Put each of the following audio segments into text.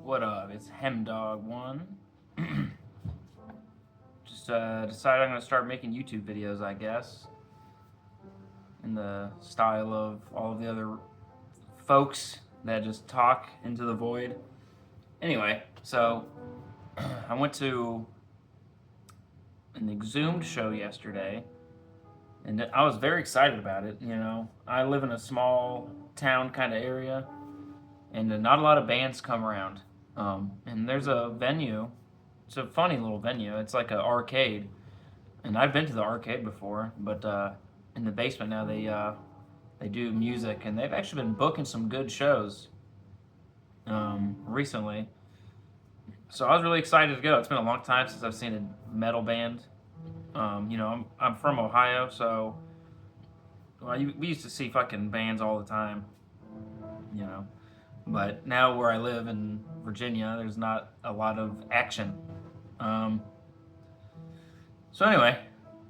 What up? It's Hemdog1. Just decided I'm gonna start making YouTube videos, I guess, in the style of all of the other folks that just talk into the void. Anyway, so I went to an Exhumed show yesterday, and I was very excited about it. You know, I live in a small town kind of area, and not a lot of bands come around. And there's a venue. It's a funny little venue. It's like an arcade, and I've been to the arcade before, but in the basement now they do music, and they've actually been booking some good shows recently. So I was really excited to go. It's been a long time since I've seen a metal band. I'm from Ohio, so we used to see fucking bands all the time. You know, but now where I live in Virginia, there's not a lot of action. Um, so anyway,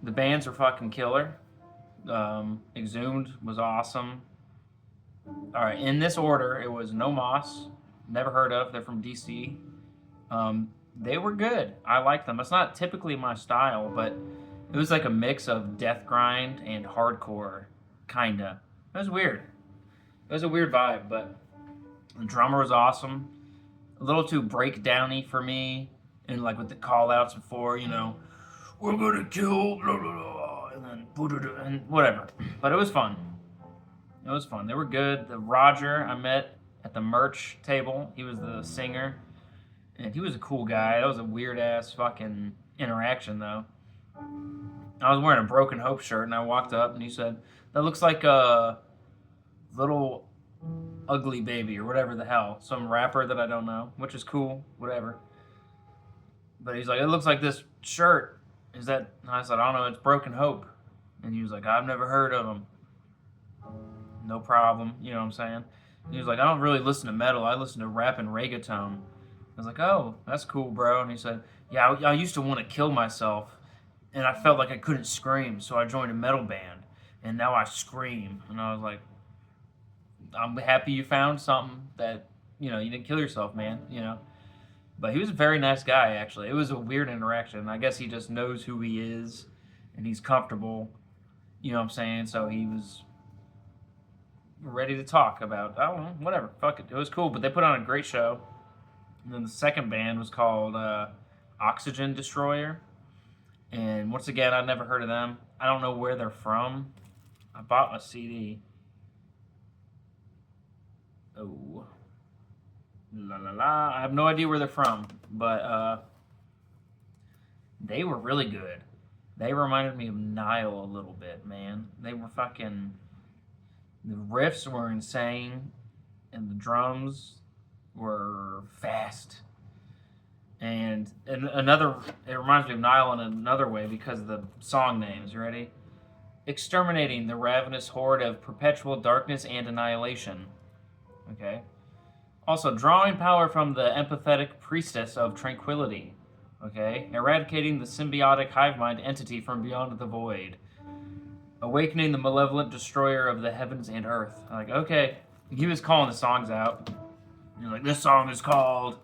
the bands are fucking killer. Exhumed was awesome. All right, in this order, it was No Moss, never heard of. They're from DC. They were good. I liked them. It's not typically my style, but it was like a mix of death grind and hardcore, kinda. It was weird. It was a weird vibe, but the drummer was awesome. A little too breakdowny for me, and like with the call outs before, we're gonna kill blah, blah, blah, and then and whatever. But it was fun. It was fun. They were good. The Roger I met at the merch table. He was the singer, and he was a cool guy. That was a weird ass fucking interaction though. I was wearing a Broken Hope shirt, and I walked up, and he said, "That looks like a little ugly baby or whatever the hell, some rapper that I don't know," which is cool, whatever. But he's like, "It looks like this shirt. Is that?" And I said, "I don't know. It's Broken Hope." And he was like, "I've never heard of him." No problem. You know what I'm saying? He was like, "I don't really listen to metal. I listen to rap and reggaeton." I was like, "Oh, that's cool, bro." And he said, "Yeah, I used to want to kill myself, and I felt like I couldn't scream, so I joined a metal band, and now I scream." And I was like, "I'm happy you found something that, you didn't kill yourself, man. But he was a very nice guy, actually. It was a weird interaction. I guess he just knows who he is, and he's comfortable. You know what I'm saying? So he was ready to talk about, I don't know, whatever. Fuck it. It was cool, but they put on a great show. And then the second band was called Oxygen Destroyer. And once again, I'd never heard of them. I don't know where they're from. I bought a CD. Oh. La la la. I have no idea where they're from, but they were really good. They reminded me of Nile a little bit, man. They were fucking. The riffs were insane, and the drums were fast. And another, it reminds me of Nile in another way because of the song names. You ready? Exterminating the ravenous horde of perpetual darkness and annihilation. Okay. Also, drawing power from the empathetic priestess of tranquility. Okay. Eradicating the symbiotic hive mind entity from beyond the void. Awakening the malevolent destroyer of the heavens and earth. I'm like, okay. He was calling the songs out. He's like, this song is called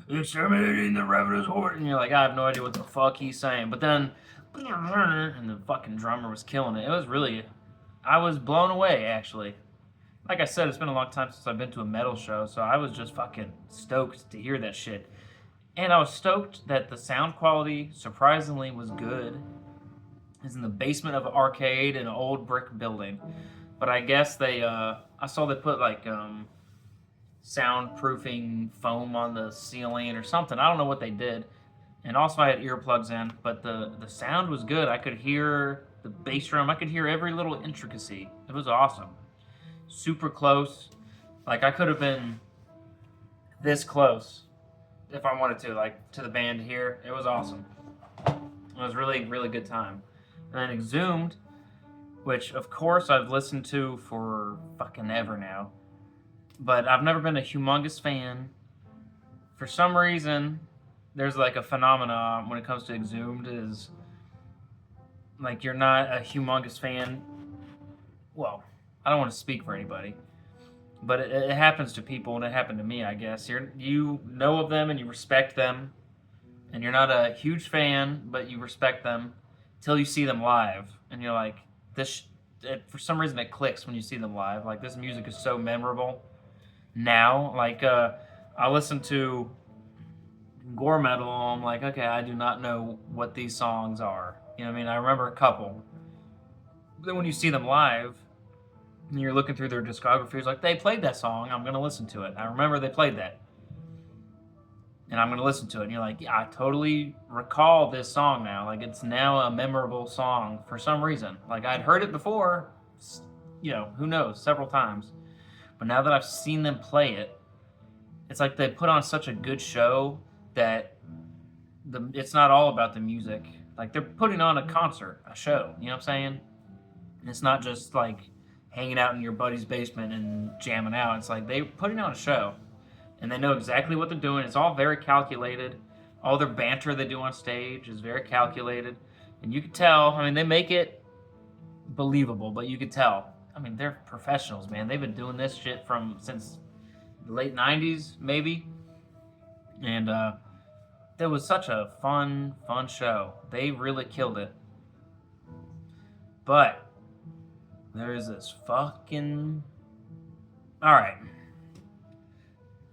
Exterminating the Ravenous Horde. And you're like, I have no idea what the fuck he's saying. But then, and the fucking drummer was killing it. It was really, I was blown away, actually. Like I said, it's been a long time since I've been to a metal show, so I was just fucking stoked to hear that shit. And I was stoked that the sound quality, surprisingly, was good. It's in the basement of an arcade in an old brick building. But I guess I saw they put like soundproofing foam on the ceiling or something. I don't know what they did. And also I had earplugs in, but the sound was good. I could hear the bass drum. I could hear every little intricacy. It was awesome. Super close. Like I could have been this close if I wanted to, like to the band here. It was awesome. It was really, really good time. And then Exhumed, which of course I've listened to for fucking ever now. But I've never been a humongous fan. For some reason, there's like a phenomenon when it comes to Exhumed is like you're not a humongous fan. Well, I don't want to speak for anybody, But it happens to people, and it happened to me, I guess. You know of them and you respect them, and you're not a huge fan, but you respect them till you see them live, and you're like, for some reason, it clicks when you see them live. Like, this music is so memorable now. Like, I listen to gore metal, I'm like, okay, I do not know what these songs are. You know what I mean? I remember a couple. But then when you see them live, and you're looking through their discography, it's like, they played that song, I'm going to listen to it. I remember they played that. And I'm going to listen to it. And you're like, yeah, I totally recall this song now. Like, it's now a memorable song for some reason. Like, I'd heard it before, you know, who knows, several times. But now that I've seen them play it, it's like they put on such a good show that it's not all about the music. Like, they're putting on a concert, a show, you know what I'm saying? And it's not just like hanging out in your buddy's basement and jamming out. It's like they're putting on a show. And they know exactly what they're doing. It's all very calculated. All their banter they do on stage is very calculated. And you can tell, I mean, they make it believable, but you can tell. I mean, they're professionals, man. They've been doing this shit since the late 90s, maybe. And it was such a fun show. They really killed it. But there's this fucking... Alright.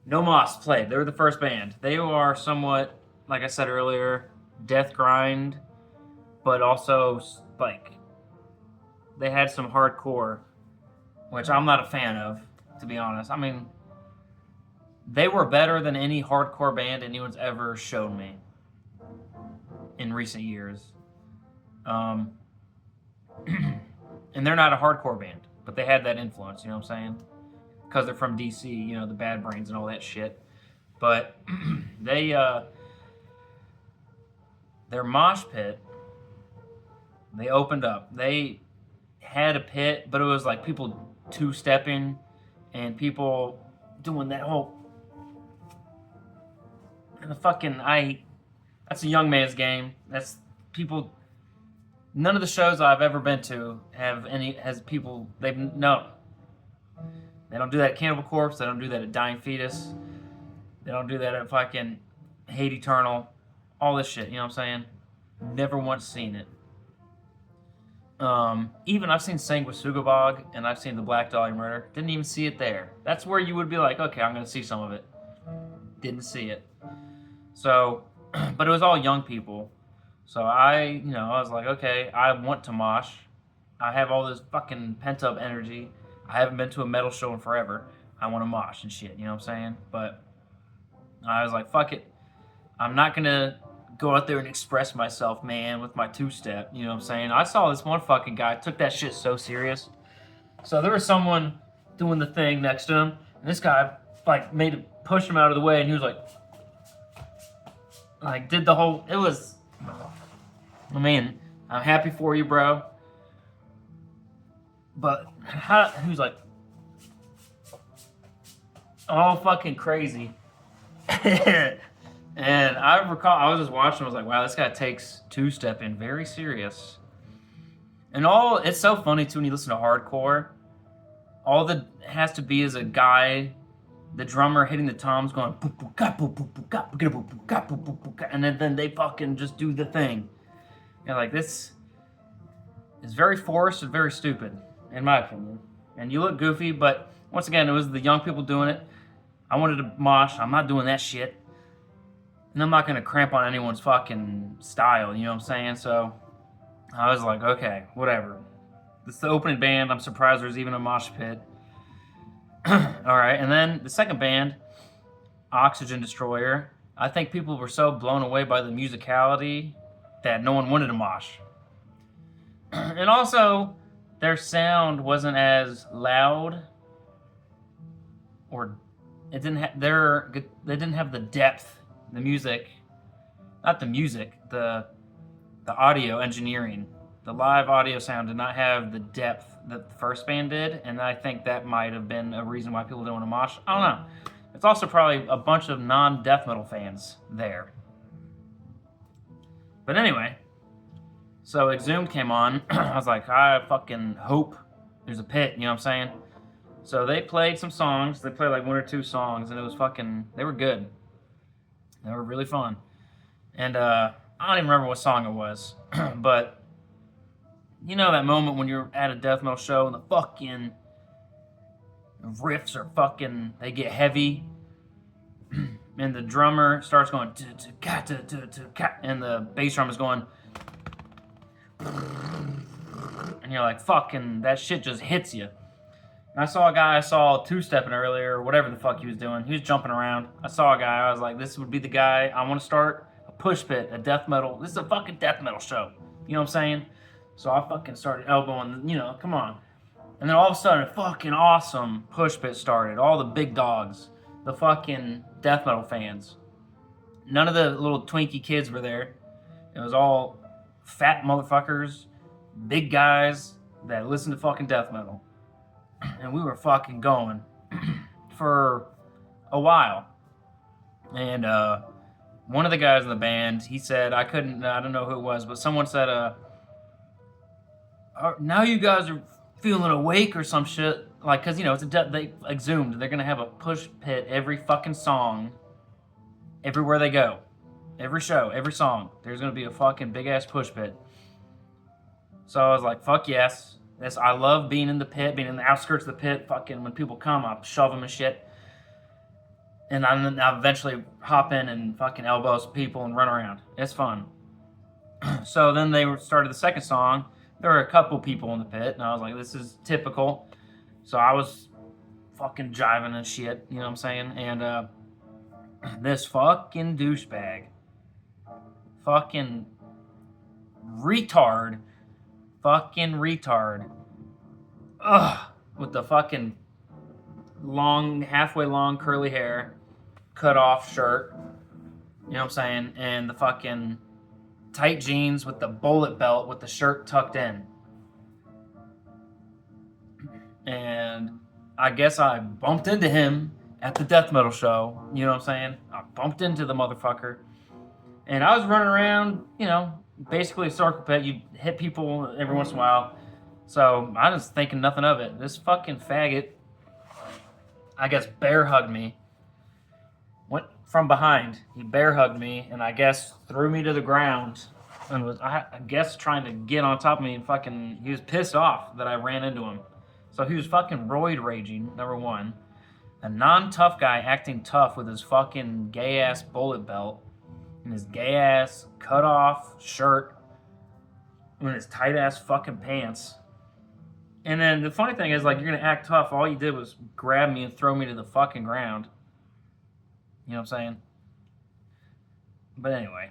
No Moss played. They were the first band. They are somewhat, like I said earlier, death grind, but also, like, they had some hardcore, which I'm not a fan of, to be honest. I mean, they were better than any hardcore band anyone's ever shown me in recent years. And they're not a hardcore band, but they had that influence, you know what I'm saying? Because they're from DC, you know, the Bad Brains and all that shit. But their mosh pit, they opened up. They had a pit, but it was like people two-stepping and people doing that whole... That's a young man's game. That's people... None of the shows I've ever been to has people... No. They don't do that at Cannibal Corpse. They don't do that at Dying Fetus. They don't do that at fucking Hate Eternal. All this shit, you know what I'm saying? Never once seen it. Even I've seen Sanguisugabog and I've seen the Black Dahlia Murder. Didn't even see it there. That's where you would be like, okay, I'm going to see some of it. Didn't see it. So, but it was all young people. So I was like, okay, I want to mosh. I have all this fucking pent-up energy. I haven't been to a metal show in forever. I want to mosh and shit, you know what I'm saying? But I was like, fuck it. I'm not going to go out there and express myself, man, with my two-step, you know what I'm saying? I saw this one fucking guy took that shit so serious. So there was someone doing the thing next to him, and this guy, like, made it push him out of the way, and he was like, did the whole, it was, I mean, I'm happy for you, bro. But he was like, all fucking crazy. And I recall, I was just watching, I was like, wow, this guy takes two-stepping very serious. And it's so funny, too, when you listen to hardcore. All that has to be is a guy, the drummer hitting the toms going, and then they fucking just do the thing. And like, this is very forced and very stupid, in my opinion. And you look goofy, but once again, it was the young people doing it. I wanted to mosh. I'm not doing that shit. And I'm not going to cramp on anyone's fucking style, you know what I'm saying? So I was like, okay, whatever. This is the opening band. I'm surprised there's even a mosh pit. All right, and then the second band, Oxygen Destroyer. I think people were so blown away by the musicality that no one wanted to mosh. And also, their sound wasn't as loud, or it didn't they didn't have the depth, the music, not the music, the audio engineering. The live audio sound did not have the depth that the first band did, and I think that might have been a reason why people didn't want to mosh. I don't know. It's also probably a bunch of non-death metal fans there. But anyway, so Exhumed came on. I was like, I fucking hope there's a pit, you know what I'm saying? So they played some songs. They played like one or two songs, and it was fucking. They were good. They were really fun. And I don't even remember what song it was, but you know that moment when you're at a death metal show and the fucking riffs are fucking. They get heavy, and the drummer starts going and the bass drum is going, and you're like, fucking, that shit just hits you. And I saw a guy I saw two-stepping earlier, or whatever the fuck he was doing. He was jumping around. I saw a guy. I was like, this would be the guy. I want to start a push pit, a death metal. This is a fucking death metal show. You know what I'm saying? So I fucking started elbowing, come on. And then all of a sudden, a fucking awesome push pit started. All the big dogs, the fucking death metal fans. None of the little Twinkie kids were there. It was all fat motherfuckers, big guys that listen to fucking death metal. And we were fucking going for a while. And one of the guys in the band, he said, I don't know who it was, but someone said, now you guys are feeling awake or some shit. Like, because, it's they Exhumed. They're going to have a push pit every fucking song, everywhere they go. Every show, every song. There's going to be a fucking big-ass push pit. So I was like, fuck yes. I love being in the pit, being in the outskirts of the pit. Fucking when people come, I'll shove them and shit. And I'll eventually hop in and fucking elbow some people and run around. It's fun. So then they started the second song. There were a couple people in the pit, and I was like, this is typical. So I was fucking jiving and shit, you know what I'm saying? And this fucking douchebag, fucking retard, with the fucking halfway long curly hair, cut off shirt, you know what I'm saying, and the fucking tight jeans with the bullet belt with the shirt tucked in. And I guess I bumped into him at the death metal show, you know what I'm saying? I bumped into the motherfucker, and I was running around, basically a circle pit. You hit people every once in a while. So I was thinking nothing of it. This fucking faggot, I guess, bear hugged me. Went from behind. He bear hugged me, and I guess threw me to the ground. And was, I guess, trying to get on top of me, and he was pissed off that I ran into him. So he was fucking roid-raging, number one. A non-tough guy acting tough with his fucking gay-ass bullet belt and his gay-ass cut-off shirt and his tight-ass fucking pants. And then the funny thing is, like, you're going to act tough. All you did was grab me and throw me to the fucking ground. You know what I'm saying? But anyway.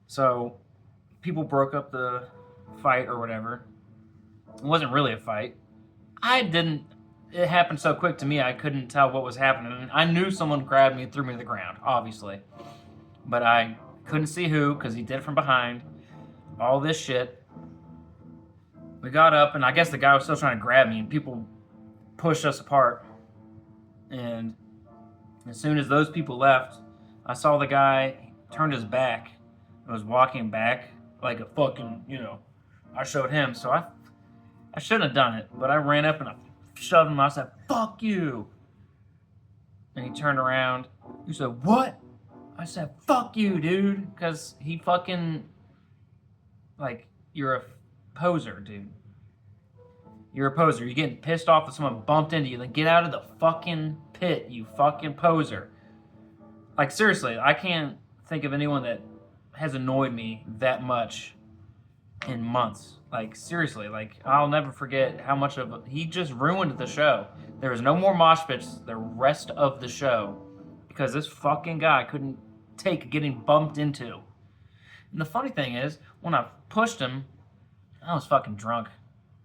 So, people broke up the fight or whatever. It wasn't really a fight. It happened so quick to me, I couldn't tell what was happening. I knew someone grabbed me and threw me to the ground, obviously. But I couldn't see who, because he did it from behind. All this shit. We got up, and I guess the guy was still trying to grab me, and people pushed us apart. And as soon as those people left, I saw the guy turned his back and was walking back like a fucking, I showed him. So I shouldn't have done it, but I ran up and I shoved him. I said, fuck you. And he turned around. He said, what? I said, fuck you, dude. Because he fucking, you're a poser, dude. You're a poser. You're getting pissed off that someone bumped into you. Then get out of the fucking pit, you fucking poser. Seriously, I can't think of anyone that has annoyed me that much in months. Seriously, I'll never forget how much he just ruined the show. There was no more mosh pits the rest of the show because this fucking guy couldn't take getting bumped into. And the funny thing is, when I pushed him, I was fucking drunk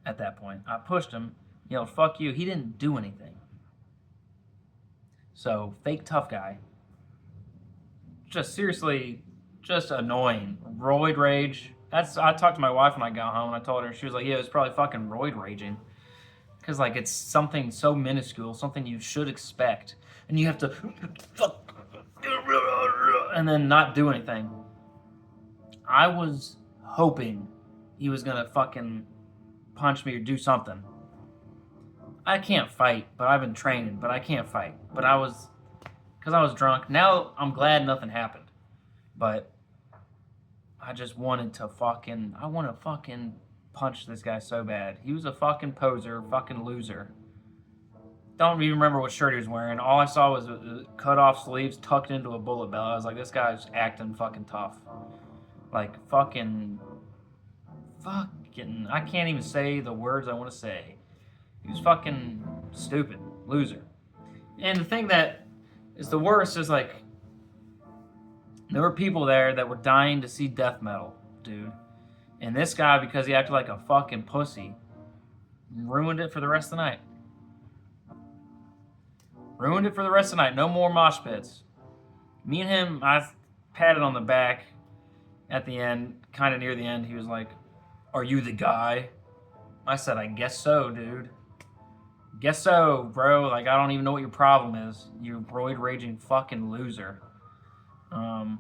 at that point. I pushed him, yelled, fuck you. He didn't do anything. So, fake tough guy. Just seriously, just annoying. Roid rage. I talked to my wife when I got home, and I told her, she was like, yeah, it was probably fucking roid raging. Because, it's something so minuscule, something you should expect. And you have to, and then not do anything. I was hoping he was going to fucking punch me or do something. I can't fight, but I've been training, but I can't fight. But because I was drunk. Now I'm glad nothing happened. But I just wanted to I want to fucking punch this guy so bad. He was a fucking poser, fucking loser. Don't even remember what shirt he was wearing. All I saw was cut off sleeves tucked into a bullet belt. I was like, this guy's acting fucking tough. Like, fucking, I can't even say the words I want to say. He was fucking stupid, loser. And the thing that is the worst is, like, there were people there that were dying to see death metal, dude. And this guy, because he acted like a fucking pussy, ruined it for the rest of the night. Ruined it for the rest of the night. No more mosh pits. Me and him, I patted on the back at the end, kind of near the end. He was like, "Are you the guy?" I said, "I guess so, dude. Guess so, bro. Like, I don't even know what your problem is. You roid-raging fucking loser." I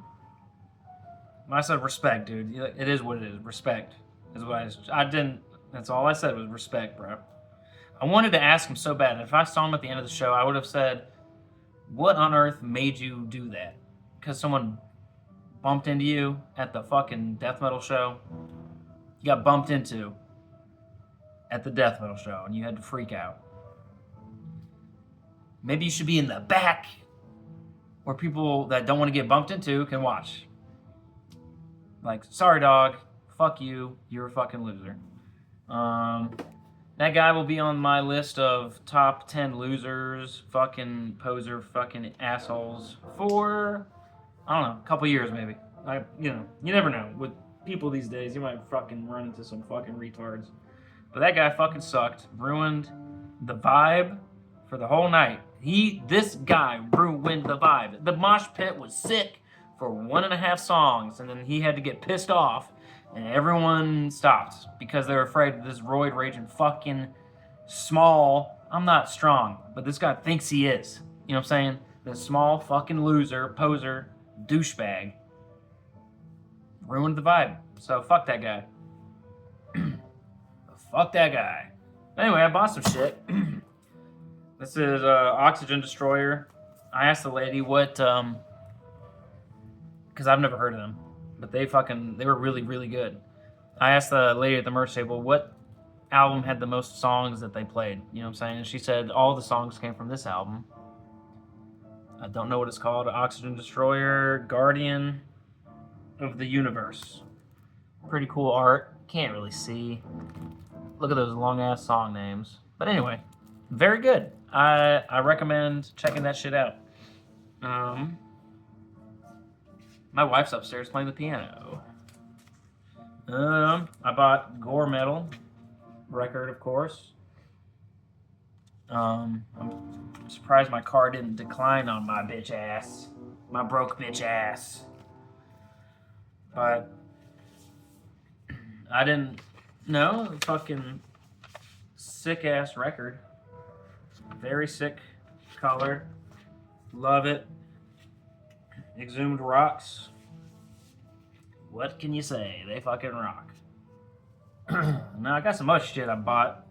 said, "Respect, dude. It is what it is. Respect is what I didn't. That's all I said was respect, bro." I wanted to ask him so bad. If I saw him at the end of the show, I would have said, "What on earth made you do that?" Because someone bumped into you at the fucking death metal show. You got bumped into at the death metal show, and you had to freak out. Maybe you should be in the back where people that don't want to get bumped into can watch. Like, sorry, dog. Fuck you. You're a fucking loser. That guy will be on my list of top 10 losers, fucking poser, fucking assholes for, I don't know, a couple years maybe. You never know. With people these days, you might fucking run into some fucking retards. But that guy fucking sucked. Ruined the vibe for the whole night. This guy ruined the vibe. The mosh pit was sick for 1.5 songs, and then he had to get pissed off. And everyone stopped because they were afraid of this roid-raging fucking small. I'm not strong, but this guy thinks he is. You know what I'm saying? This small fucking loser, poser, douchebag ruined the vibe. So fuck that guy. Fuck that guy. Anyway, I bought some shit. This is Oxygen Destroyer. I asked the lady what, because I've never heard of them. But they were really, really good. I asked the lady at the merch table what album had the most songs that they played. You know what I'm saying? And she said all the songs came from this album. I don't know what it's called. Oxygen Destroyer, Guardian of the Universe. Pretty cool art. Can't really see. Look at those long-ass song names. But anyway, very good. I recommend checking that shit out. My wife's upstairs playing the piano. I bought Gore Metal record, of course. I'm surprised my car didn't decline on my bitch ass. My broke bitch ass. But I didn't know. Fucking sick ass record. Very sick color. Love it. Exhumed rocks. What can you say? They fucking rock. Now I got some other shit I bought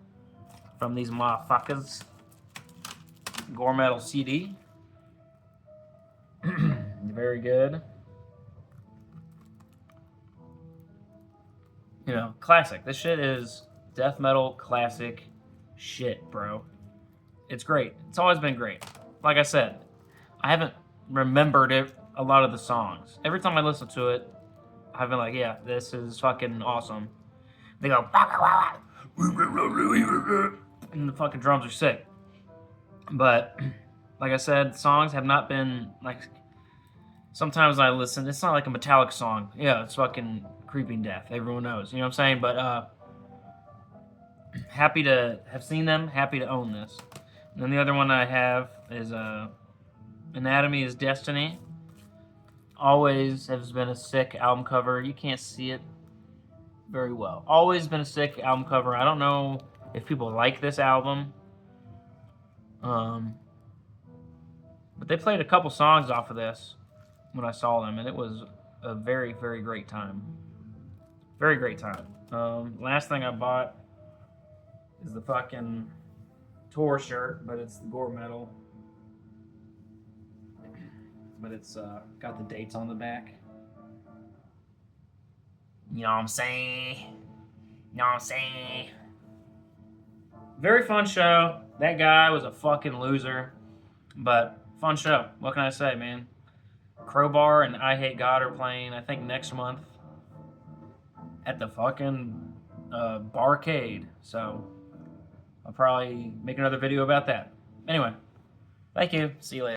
from these motherfuckers. Gore Metal CD. Very good. You know, classic. This shit is death metal classic shit, bro. It's great. It's always been great. Like I said, I haven't remembered a lot of the songs. Every time I listen to it, I've been like, yeah, this is fucking awesome. They go, and the fucking drums are sick. But, like I said, songs have not been, like, sometimes I listen, it's not like a Metallica song. Yeah, it's fucking Creeping Death. Everyone knows, you know what I'm saying? But, happy to have seen them, happy to own this. And then the other one I have is, Anatomy is Destiny. Always has been a sick album cover. You can't see it very well. Always been a sick album cover. I don't know if people like this album. But they played a couple songs off of this when I saw them, and it was a very, very great time. Very great time. Last thing I bought is the fucking tour shirt, but it's the gore metal. But it's got the dates on the back. You know what I'm saying? You know what I'm saying? Very fun show. That guy was a fucking loser. But fun show. What can I say, man? Crowbar and I Hate God are playing, I think, next month at the fucking barcade. So I'll probably make another video about that. Anyway, thank you. See you later.